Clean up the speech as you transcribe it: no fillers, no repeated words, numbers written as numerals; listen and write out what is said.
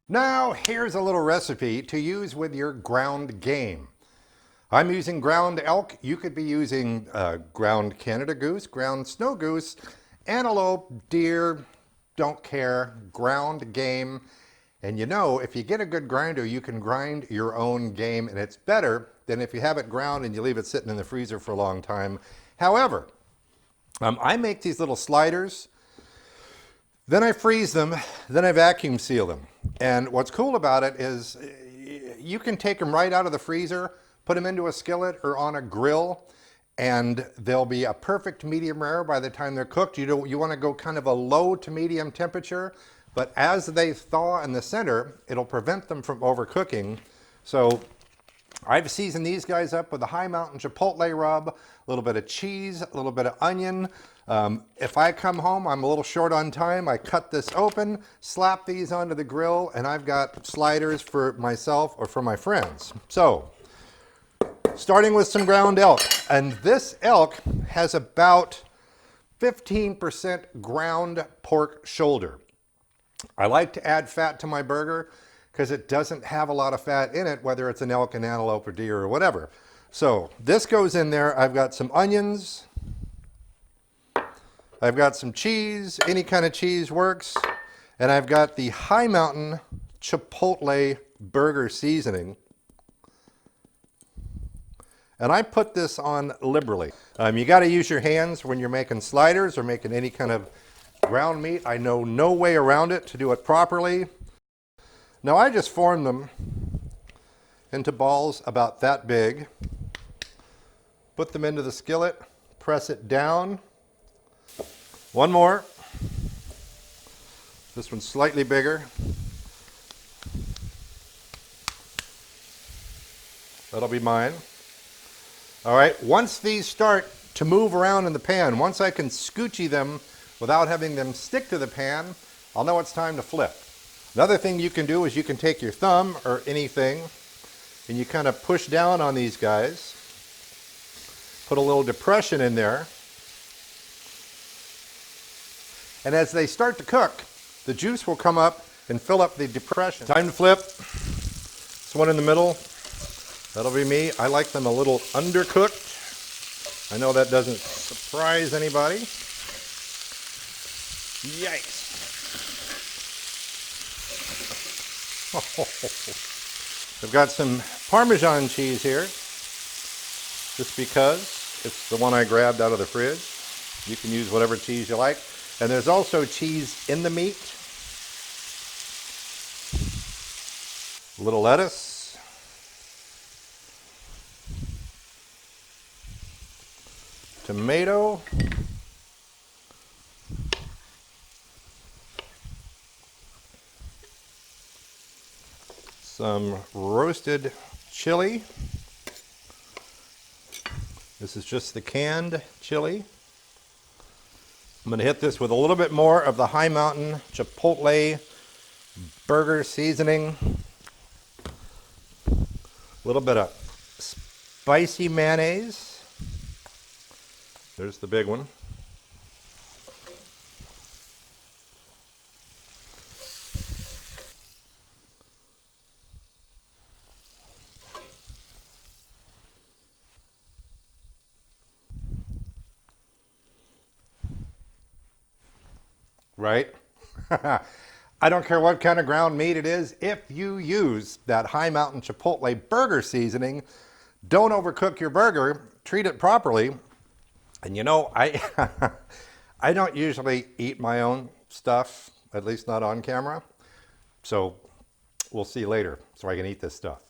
Now, here's a little recipe to use with your ground game. I'm using ground elk. You could be using ground Canada goose, ground snow goose, antelope, deer, don't care, ground game. And you know, if you get a good grinder, you can grind your own game, and it's better than if you have it ground and you leave it sitting in the freezer for a long time. However, I make these little sliders, then I freeze them, then I vacuum seal them. And what's cool about it is you can take them right out of the freezer, put them into a skillet or on a grill, and they'll be a perfect medium rare by the time they're cooked. You want to go kind of a low to medium temperature, but as they thaw in the center, it'll prevent them from overcooking. So I've seasoned these guys up with a high mountain chipotle rub, a little bit of cheese, a little bit of onion. If I come home, I'm a little short on time, I cut this open, slap these onto the grill, and I've got sliders for myself or for my friends. So, starting with some ground elk. And this elk has about 15% ground pork shoulder. I like to add fat to my burger because it doesn't have a lot of fat in it, whether it's an elk, an antelope, or deer, or whatever. So this goes in there. I've got some onions. I've got some cheese. Any kind of cheese works. And I've got the High Mountain Chipotle burger seasoning. And I put this on liberally. You got to use your hands when you're making sliders or making any kind of ground meat. I know no way around it to do it properly. Now I just form them into balls about that big, put them into the skillet, press it down. One more. This one's slightly bigger. That'll be mine. All right, once these start to move around in the pan, once I can scoochy them without having them stick to the pan, I'll know it's time to flip. Another thing you can do is you can take your thumb or anything and you kind of push down on these guys, put a little depression in there, and as they start to cook, the juice will come up and fill up the depression. Time to flip. This one in the middle, that'll be me. I like them a little undercooked. I know that doesn't surprise anybody. Yikes. I've got some Parmesan cheese here, just because it's the one I grabbed out of the fridge. You can use whatever cheese you like. And there's also cheese in the meat. A little lettuce. Tomato. Some roasted chili. This is just the canned chili. I'm going to hit this with a little bit more of the High Mountain Chipotle burger seasoning. A little bit of spicy mayonnaise. There's the big one. Right? I don't care what kind of ground meat it is. If you use that High Mountain Chipotle burger seasoning, don't overcook your burger. Treat it properly. And you know, I don't usually eat my own stuff, at least not on camera. So we'll see later so I can eat this stuff.